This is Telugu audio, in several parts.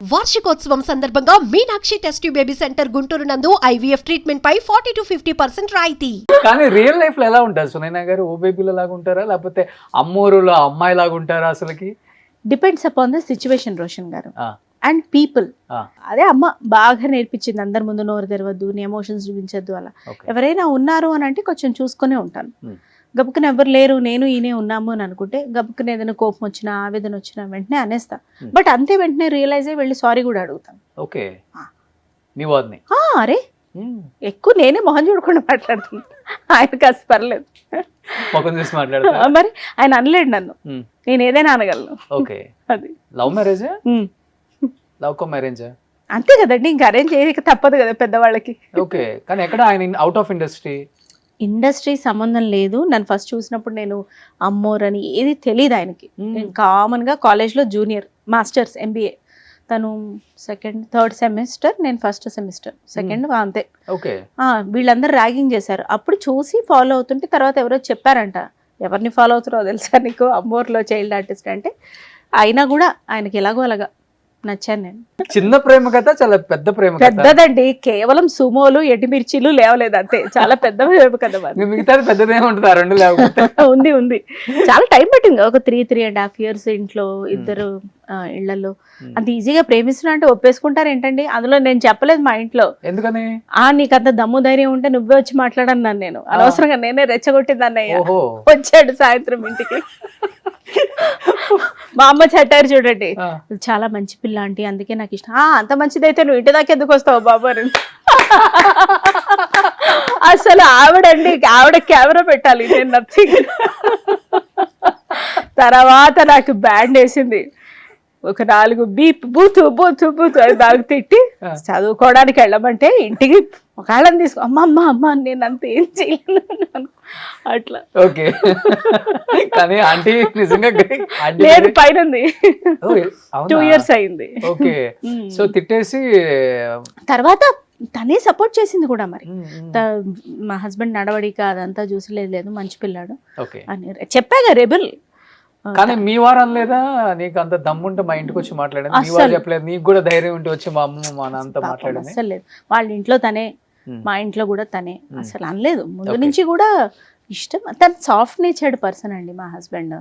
వార్షికోత్సవం సందర్భంగా Meenakshi test tube baby centre Guntur నందు ఐవీఎఫ్ ట్రీట్మెంట్ పై 40 to 50% రాయితీ. కానీ రియల్ లైఫ్ లో ఎలా ఉంటారు సునైనా గారు? ఓ బేబీల లాగా ఉంటారా లేకపోతే అమ్మోరులో అమ్మాయి లాగా ఉంటారా? అసలుకి depends upon the situation Roshan గారు ఆ. And people. ఆ. అదే అమ్మ బాగా నేర్పించింది, అందరి ముందు నోరు తెరవద్దు, నీ ఎమోషన్స్ చూపించద్దు అలా. Okay. ఎవరైనా ఉన్నారు అని అంటే కొంచెం చూసుకునే ఉంటాను. Hmm. గబుకుని ఎవరు లేరు, నేను ఈయనే ఉన్నాము అని అనుకుంటే గబుకుని ఏదైనా కోపం వచ్చినా ఆవేదన వచ్చినా వెంటనే అనేస్తా. Hmm. బట్ అంతే వెంటనే రియలైజ్ అయ్యి వెళ్ళి సారీ కూడా అడుగుతాను. ఓకే ఆ. మీ వాదిని అరే ఎక్కువ నేనే మొహం చూడకుండా మాట్లాడుతున్నా, ఆయన కాస్త పర్లేదు. ముఖం చూసి మాట్లాడతా. మరి ఆయన అనలేడు నన్ను, నేను ఏదైనా అనగలను. ఓకే. అది love marriage? Um. Love come marriage? అంతే కదండి, ఇంకా అరేంజ్ చేయక తప్పదు కదా పెద్దవాళ్ళకి. ఓకే. కానీ ఎక్కడ ఆయన అవుట్ ఆఫ్ ఇండస్ట్రీ సంబంధం లేదు. నన్ను ఫస్ట్ చూసినప్పుడు నేను అమ్మోర్ అని ఏది తెలియదు ఆయనకి. నేను కామన్గా కాలేజ్లో జూనియర్ మాస్టర్స్ ఎంబీఏ, తను థర్డ్ సెమిస్టర్, నేను ఫస్ట్ సెమిస్టర్ సెకండ్, అంతే. ఓకే. వీళ్ళందరూ ర్యాగింగ్ చేశారు. అప్పుడు చూసి ఫాలో అవుతుంటే తర్వాత ఎవరో చెప్పారంట, ఎవరిని ఫాలో అవుతారో తెలుసా నీకు, అమ్మోర్లో చైల్డ్ ఆర్టిస్ట్ అంటే. అయినా కూడా ఆయనకి ఎలాగో అలాగా నచ్చాను నేను. చిన్న ప్రేమ కథ చాలా పెద్ద ప్రేమ కథ? పెద్దదండి, కేవలం సుమోలు ఎండుమిర్చీలు లేవలేదు అంతే, చాలా పెద్ద ప్రేమ కథ. మిగతాది పెద్దదే ఉంటుంది, ఆ రెండు లేకపోతే. ఉంది చాలా టైం పట్టింది, ఒక 3.5 years ఇంట్లో ఇద్దరు ఇళ్లలో. అంత ఈజీగా ప్రేమిస్తున్నా అంటే ఒప్పేసుకుంటారు ఏంటండి? అందులో నేను చెప్పలేదు మా ఇంట్లో. ఎందుకని? నీకు అంత దమ్ము ధైర్యం ఉంటే నువ్వే వచ్చి మాట్లాడన్నాను నేను. అనవసరంగా నేనే రెచ్చగొట్టింది అన్నయ్య. ఓహో. వచ్చాడు సాయంత్రం ఇంటికి. మా అమ్మ చట్టారు చూడండి, చాలా మంచి పిల్ల ఆంటీ, అందుకే నాకు ఇష్టం. అంత మంచిదైతే నువ్వు ఇంటి దాకా ఎందుకు వస్తావు బాబు అని. అసలు ఆవిడ కెమెరా పెట్టాలి, నేను నథింగ్. తర్వాత నాకు బ్యాండ్ వేసింది, ఒక 4 బీప్ బూతు బూతు బూతు అని నాకు తిట్టి, చదువుకోవడానికి వెళ్ళమంటే ఇంటికి ఒకళ్ళని తీసుకో, అమ్మ నేను అంత ఏం చేయలేను అట్లా. ఓకే. కానీ ఆంటీ నిజంగా లేదు, పైన 2 years అయింది. ఓకే. సో తిట్టేసి తర్వాత తనే సపోర్ట్ చేసింది కూడా. మరి మా హస్బెండ్ నడవడిక అదంతా చూసి లేదు మంచి పిల్లాడు అని చెప్పాగా, రెబెల్. కానీ మీ వారు అనలేదా, నీకు అంత దమ్ముంటే మా ఇంటికి వచ్చి మాట్లాడండి? మీ వారు చెప్పలేదు నీకు కూడా ధైర్యం ఉంటే వచ్చి మా అమ్మ మా నాన్నతో మాట్లాడండి? అసలు లేదు, వాళ్ళ ఇంట్లో తనే, మా ఇంట్లో కూడా తనే, అసలు అనలేదు. ముందు నుంచి కూడా ఇష్టం. తన సాఫ్ట్ నేచర్డ్ పర్సన్ అండి మా హస్బెండ్.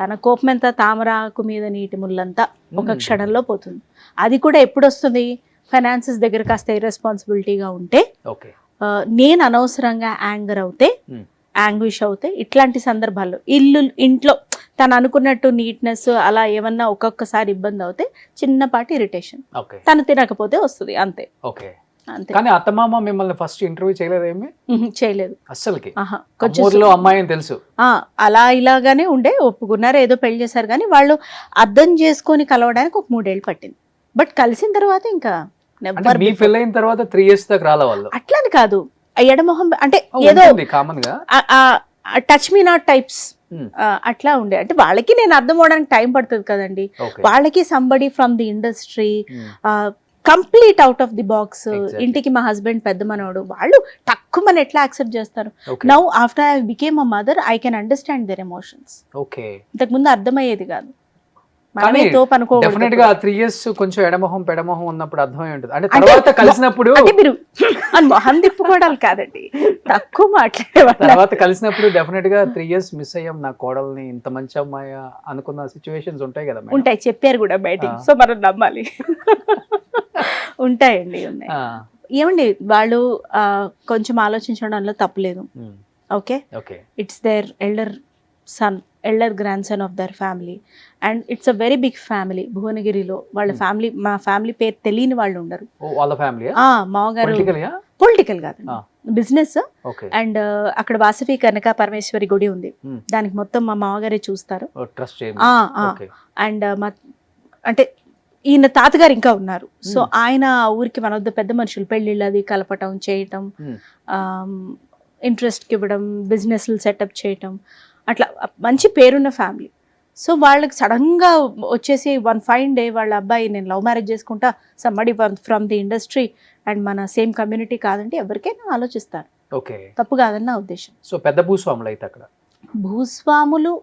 తన కోపం ఎంత తామరాకు మీద నీటి ముళ్ళంతా ఒక క్షణంలో పోతుంది. అది కూడా ఎప్పుడు వస్తుంది, ఫైనాన్సెస్ దగ్గర కాస్త ఇర్రెస్పాన్సిబిలిటీగా ఉంటే, నేను అనవసరంగా యాంగర్ అవుతే, యాంగ్విష్ అవుతే, ఇట్లాంటి సందర్భాల్లో ఇంట్లో తను అనుకున్నట్టు నీట్నెస్ అలా ఏమన్నా ఒక్కొక్కసారి ఇబ్బంది అవుతే చిన్నపాటి ఇరిటేషన్, తను తినకపోతే వస్తుంది, అంతే. అంతే. కానీ అత్తమామ మిమ్మల్ని ఫస్ట్ ఇంటర్వ్యూ చేయలేదేమి? చేయలేదు అస్సలకి. కొంచెం అమ్మాయి అని తెలుసు, అలా ఇలాగానే ఉండే, ఒప్పుకున్నారు, ఏదో పెళ్లి చేశారు. కానీ వాళ్ళు అర్థం చేసుకొని కలవడానికి ఒక 3 ఏళ్ళు పట్టింది. బట్ కలిసిన తర్వాత ఇంకా మీ పెళ్ళైన తర్వాత 3 years దాకా రాలే వాళ్ళు? అట్లని కాదు, ఎడమొహం అంటే ఏదో కామన్ గా టచ్ మీ నాట్ టైప్స్ అట్లా ఉండే. అంటే వాళ్ళకి నేను అర్థం అవడానికి టైం పడుతుంది కదండి. వాళ్ళకి somebody from the industry, complete out of the box. ఇంటికి మా హస్బెండ్ పెద్ద మనోడు, వాళ్ళు తక్కువ మన ఎట్లా యాక్సెప్ట్ చేస్తారు. Now after I became a mother I can understand their emotions. ఇంతకు ముందు అర్థమయ్యేది కాదు. డెఫినెట్ గా 3 years కొంచెం ఎడమొహం పెడమొహం ఉన్నప్పుడు అర్థమై ఉంటుంది. అంటే తర్వాత కలిసినప్పుడు మీరు మొహం తిప్పుకోవడాలు కాదండి, తక్కువ మాట్లాడేవాళ్ళు. తర్వాత కలిసినప్పుడు డెఫినెట్ గా 3 years మిస్ అయ్యాం నా కోడల్ని, ఇంత మంచి అమ్మాయి అనుకున్న సిచ్యువేషన్స్ ఉంటాయి కదా? ఉంటాయి, చెప్పారు కూడా బయటికి, సో మనం నమ్మాలి. ఉంటాయండి, ఉన్నాయి. ఏమండి వాళ్ళు కొంచెం ఆలోచించడంలో తప్పులేదు. Okay, it's their elder grandson of their family and it's a very big family. భువనగిరిలో వాళ్ళ ఫ్యామిలీ, మా ఫ్యామిలీ పేరు తెలియని వాళ్ళు ఉండరు. మామగారు పొలిటికల్ కాదు, బిజినెస్. అండ్ అక్కడ వాసవి కనక పరమేశ్వరి గుడి ఉంది, దానికి మొత్తం మా మామగారే చూస్తారు. అండ్ అంటే ఈయన తాతగారు ఇంకా ఉన్నారు. సో ఆయన ఊరికి మన వద్ద పెద్ద మనుషులు, పెళ్లిళ్ళు అది కలపటం చేయటం, ఇంట్రెస్ట్కి ఇవ్వడం, బిజినెస్లు సెటప్ చేయటం, అట్లా మంచి పేరున్న ఫ్యామిలీ. సో వాళ్ళకి సడన్గా వచ్చేసి వన్ ఫైన్ డే వాళ్ళ అబ్బాయి నేను లవ్ మ్యారేజ్ చేసుకుంటా, సమ్మడి ఫ్రమ్ ది ఇండస్ట్రీ అండ్ మన సేమ్ కమ్యూనిటీ కాదంటే ఎవరికైనా ఆలోచిస్తారు, తప్పు కాదని నా ఉద్దేశం. సో పెద్ద భూస్వాములు అయితే అక్కడ భూస్వాములు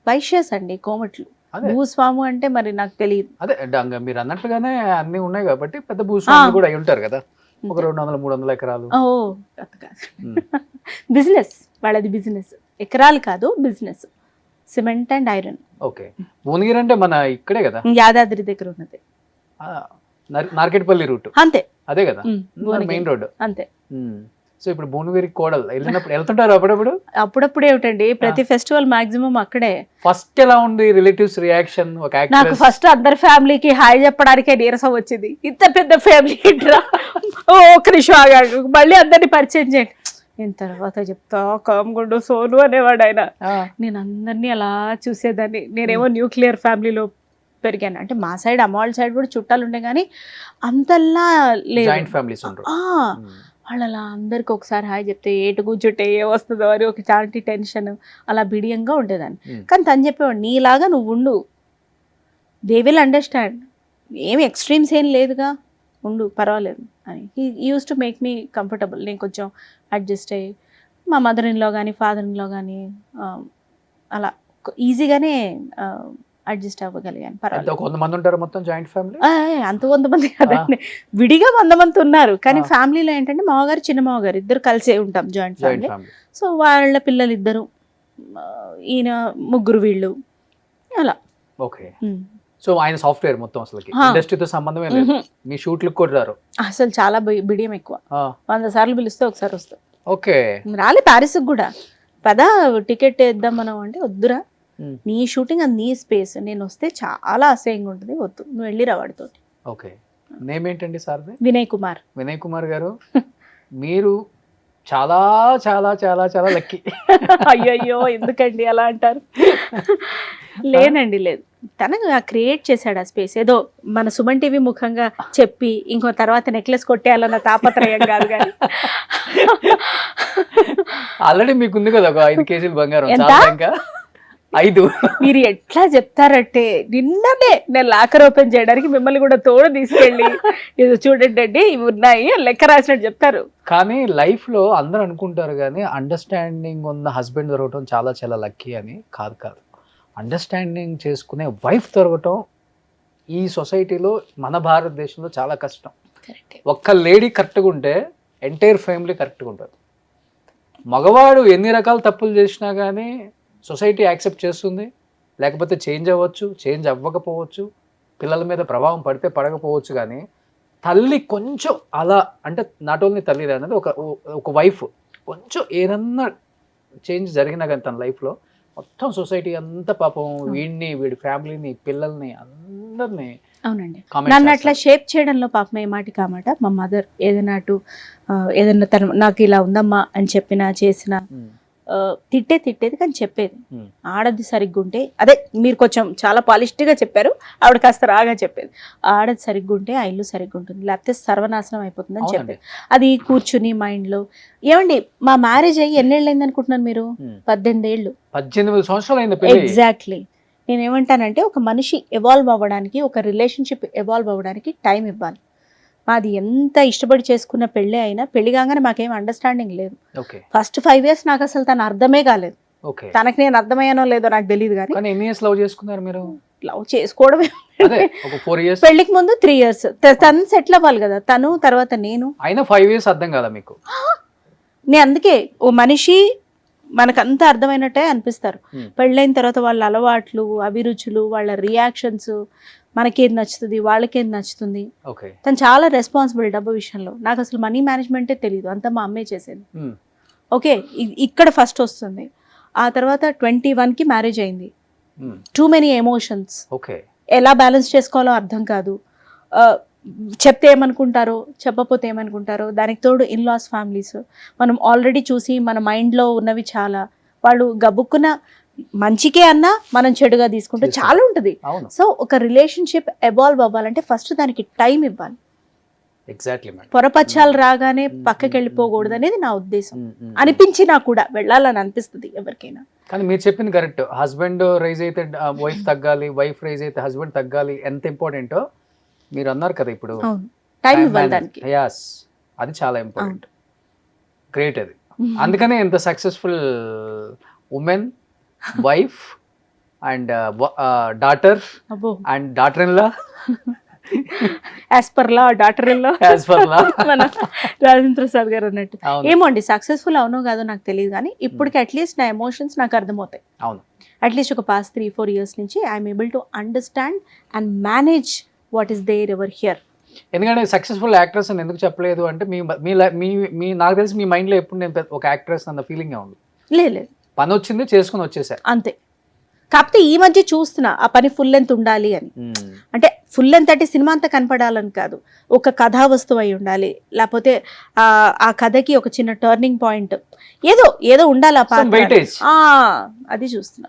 వైశ్యస్ అండి, కోమట్లు. అదే భూస్వాము అంటే మరి నాకు తెలియదు. అదే మీరు అన్నట్టుగానే అన్ని ఉన్నాయి కాబట్టి పెద్ద భూస్వాములు కూడా అయి ఉంటారు కదా, ఒక 200-300 ఎకరాలు. ఓ కాదు బిజినెస్ వాళ్ళది, బిజినెస్ ఎకరాలు కాదు, business cement and iron. Okay, Bhuvanagiri అంటే మన ఇక్కడే కదా, యాదాద్రి దగ్గర ఉన్నది, నార్కెట్పల్లి రూట్ అంతే. అదే కదా భువనగిరి. Main road. అంతే. సో ఇప్పుడు భువనగిరి కోడలు వెళ్ళినప్పుడు వెళ్తుంటారు అప్పుడప్పుడు. అప్పుడప్పుడు ఏమిటండి, ప్రతి ఫెస్టివల్ మాక్సిమం అక్కడే. ఫస్ట్ ఎలా ఉంది రిలేటివ్స్ రియాక్షన్? ఒక నాకు యాక్ట్రెస్ ఫస్ట్ అందరి ఫ్యామిలీకి హాయ్ చెప్పడానికే నీరసం వచ్చింది. ఇంత పెద్ద ఫ్యామిలీ ఏంట్రా, ఒక నిమిషం ఆగాడు, మళ్ళీ అందరినీ పరిచయం చేయండి, నేను తర్వాత చెప్తా కామ్గుండు సోను అనేవాడు ఆయన. నేను అందరినీ అలా చూసేదాన్ని. నేనేమో న్యూక్లియర్ ఫ్యామిలీలో పెరిగాను, అంటే మా సైడ్ అమ్మ వాళ్ళ సైడ్ కూడా చుట్టాలు ఉండే కానీ అంతల్లా లేదు. జాయింట్ ఫ్యామిలీస్ ఉంటారు. వాళ్ళు అలా అందరికి ఒకసారి హాయ్ చెప్తే ఏటు కూర్చుంటే ఏ వస్తుందో అని ఒక చాంటి టెన్షన్, అలా బిడియంగా ఉండేదాన్ని. కానీ తను చెప్పేవాడు నీలాగా నువ్వు ఉండు, దే విల్ అండర్స్టాండ్, ఏమి ఎక్స్ట్రీమ్స్ ఏం లేదుగా, ఉండు పర్వాలేదు అని. He use to make me comfortable. నేను కొంచెం అడ్జస్ట్ అయ్యి మా మదర్ ఇన్లో కానీ ఫాదర్ ఇన్లో కానీ అలా ఈజీగానే అడ్జస్ట్ అవ్వగలిగాను. పర్వాలేదు. 100 మంది ఉంటారు మొత్తం జాయింట్ ఫ్యామిలీ? అంత 100 మంది కదండి, విడిగా 100 మంది ఉన్నారు. కానీ ఫ్యామిలీలో ఏంటంటే మామగారు చిన్న మామగారు ఇద్దరు కలిసే ఉంటాం, జాయింట్ ఫ్యామిలీ. సో వాళ్ళ పిల్లలు ఇద్దరు, ఈయన ముగ్గురు, వీళ్ళు అలా. ఓకే. సో ఆయన సాఫ్ట్వేర్ మొత్తం, అసలు ఇండస్ట్రీతో సంబంధమే లేదు, మీ షూట్లకు కూడా రారు అసలు. చాలా బిడియం ఎక్కువ, 100 సార్లు పిలిస్తే ఒకసారి వస్తాం. ఓకే. రాలే ప్యారిస్కి కూడా, పద టికెట్ వేద్దాం మనం అంటే వద్దురా, నీ షూటింగ్ అది నీ స్పేస్, నేను వస్తే చాలా అసహ్యంగా ఉంటుంది, వద్దు నువ్వు వెళ్ళి రావాడితో. ఓకే. నేమ్ ఏంటండి సార్ది? వినయ్ కుమార్. వినయ్ కుమార్ గారు, మీరు చాలా చాలా చాలా చాలా లక్కీ. అయ్యయ్యో ఎందుకండి అలా అంటారు? లేనండి, లేదు, తనకు క్రియేట్ చేశాడు ఆ స్పేస్. ఏదో మన సుమన్ టీవీ ముఖంగా చెప్పి ఇంకో తర్వాత నెక్లెస్ కొట్టేయాలన్న తాపత్రయం కాదు కానీ. ఆల్రెడీ మీకుంది కదా ఒక 5 కేజీలు బంగారం. ఎంత? 5. మీరు ఎట్లా చెప్తారంటే, నిన్ననే నేను లాకర్ ఓపెన్ చేయడానికి మిమ్మల్ని కూడా తోడు తీసుకెళ్ళి ఇది చూడండి అండి ఇవి ఉన్నాయి లెక్క రాసినట్టు చెప్తారు. కానీ లైఫ్ లో అందరూ అనుకుంటారు కానీ అండర్స్టాండింగ్ ఉన్న హస్బెండ్ దొరకటం చాలా చాలా లక్కీ అని. కాదు, అండర్స్టాండింగ్ చేసుకునే వైఫ్ దొరకటం ఈ సొసైటీలో మన భారతదేశంలో చాలా కష్టం. ఒక్క లేడీ కరెక్ట్గా ఉంటే ఎంటైర్ ఫ్యామిలీ కరెక్ట్గా ఉంటుంది. మగవాడు ఎన్ని రకాల తప్పులు చేసినా కానీ సొసైటీ యాక్సెప్ట్ చేస్తుంది, లేకపోతే చేంజ్ అవ్వచ్చు, చేంజ్ అవ్వకపోవచ్చు, పిల్లల మీద ప్రభావం పడితే పడకపోవచ్చు. కానీ తల్లి కొంచెం అలా, అంటే నాట్ ఓన్లీ తల్లి అనేది ఒక వైఫ్ కొంచెం ఏదన్నా చేంజ్ జరిగినా కానీ తన లైఫ్లో మొత్తం సొసైటీ అంతా పాపం వీడిని, వీడి ఫ్యామిలీని, పిల్లల్ని, అందరినీ. అవునండి, నన్ను అట్లా షేప్ చేయడంలో పాపం ఏ మాటి కామాట మా మదర్ ఏదైనా ఏదైనా తను నాకు ఇలా ఉందమ్మా అని చెప్పినా చేసినా తిట్టేది కానీ చెప్పేది. ఆడది సరిగ్గా ఉంటే, అదే మీరు కొంచెం చాలా పాలిష్డ్గా చెప్పారు, ఆవిడ కాస్త రాగా చెప్పేది, ఆడది సరిగ్గా ఉంటే ఆ ఇల్లు సరిగ్గా ఉంటుంది, లేకపోతే సర్వనాశనం అయిపోతుంది అని చెప్పేది. అది కూర్చుని మైండ్లో. ఏమండి మా మ్యారేజ్ అయ్యి ఎన్నేళ్ళు అయింది అనుకుంటున్నారు మీరు? 18 ఏళ్ళు. 18 సంవత్సరాలు. ఎగ్జాక్ట్లీ. నేనేమంటానంటే ఒక మనిషి ఎవాల్వ్ అవ్వడానికి, ఒక రిలేషన్షిప్ ఎవాల్వ్ అవ్వడానికి టైం ఇవ్వాలి. మాది ఎంత ఇష్టపడి చేసుకున్న పెళ్ళే అయినా పెళ్లి కాగానే మాకేం అండర్స్టాండింగ్ లేదు. ఫస్ట్ 5 years నాకు అసలు తను అర్థమే కాలేదు. తనకు నేను అర్థమయ్యానో లేదో నాకు తెలియదు. కానీ ఎన్ని ఇయర్స్ లవ్ చేసుకున్నారు మీరు? లవ్ చేసుకోవడమే ఒక 4 years. పెళ్లికి ముందు 3 years. తను సెటిల్ అవ్వాలి కదా, తను తర్వాత నేను. అయినా 5 years అర్థం కదా మీకు? నేను అందుకే ఓ మనిషి మనకంతా అర్థమైనట్టే అనిపిస్తారు. పెళ్ళైన తర్వాత వాళ్ళ అలవాట్లు, అభిరుచులు, వాళ్ళ రియాక్షన్స్, మనకేది నచ్చుతుంది, వాళ్ళకేది నచ్చుతుంది. తను చాలా రెస్పాన్సిబుల్ డబ్బు విషయంలో. నాకు అసలు మనీ మేనేజ్మెంటే తెలియదు, అంతా మా అమ్మే చేసేది. ఓకే, ఇక్కడ ఫస్ట్ వస్తుంది. ఆ తర్వాత 21కి మ్యారేజ్ అయింది. టూ మెనీ ఎమోషన్స్, ఎలా బ్యాలెన్స్ చేసుకోవాలో అర్థం కాదు. చెప్తే ఏమనుకుంటారో, చెప్పపోతే ఏమనుకుంటారో, దానికి తోడు ఇన్లాస్ ఫ్యామిలీస్. మనం ఆల్రెడీ చూసి మన మైండ్లో ఉన్నవి చాలా. వాళ్ళు గబుక్కున మంచికే అన్నా మనం చెడుగా తీసుకుంటే చాలా ఉంటుంది. సో ఒక రిలేషన్షిప్ ఎవాల్వ్ అవ్వాలంటే ఫస్ట్ దానికి టైం ఇవ్వాలి. పొరపచ్చాలు రాగానే పక్కకి వెళ్ళిపోకూడదు అనేది నా ఉద్దేశం. అనిపించినా కూడా వెళ్ళాలని అనిపిస్తుంది ఎవరికైనా. కానీ మీరు చెప్పింది కరెక్ట్. హస్బెండ్ రైజ్ అయితే వైఫ్ తగ్గాలి, వైఫ్ రైజ్ అయితే హస్బెండ్ తగ్గాలి. ఎంత ఇంపార్టెంటో మీరు అన్నారు కదా ఇప్పుడు. టైం ఇవ్వాలి దానికి. అది చాలా ఇంపార్టెంట్. గ్రేట్ అది. అందుకనే ఎంత successful women, wife, and daughter అబ్బో and daughter in law as per law daughter law as for law. మన రాజేంద్ర ప్రసాద్ గారు అన్నట్టు. అవును ఏమో అండి సక్సెస్ఫుల్ అవునో కాదో నాకు తెలియదు కానీ ఇప్పటికి అట్లీస్ట్ నా ఎమోషన్స్ నాకు అర్థమవుతాయి. అవును అట్లీస్ట్ ఒక పాస్ట్ 3-4 years నుంచి I'm able to understand and manage what is there ever here. ఎందుకంటే సక్సెస్ఫుల్ యాక్ట్రెస్ అని ఎందుకు చెప్పలేదు అంటే మీ మీ మీ మీ నాకు తెలిసి మీ మైండ్లో ఎప్పుడు నేను ఒక యాక్ట్రెస్ అన్న ఫీలింగ్ ఉంది. లేదు పని వచ్చింది చేసుకుని వచ్చేసా. అంతే. కాకపోతే ఈ మధ్య చూస్తున్నా ఆ పని ఫుల్ లెంత్ ఉండాలి అని. అంటే ఫుల్ లెంత్ అంటే సినిమా అంతా కనపడాలని కాదు, ఒక కథా వస్తువు అయి ఉండాలి, లేకపోతే ఆ కథకి ఒక చిన్న టర్నింగ్ పాయింట్ ఏదో ఉండాలి ఆ పాత్ర. వెయిటేజ్ అది చూస్తున్నా.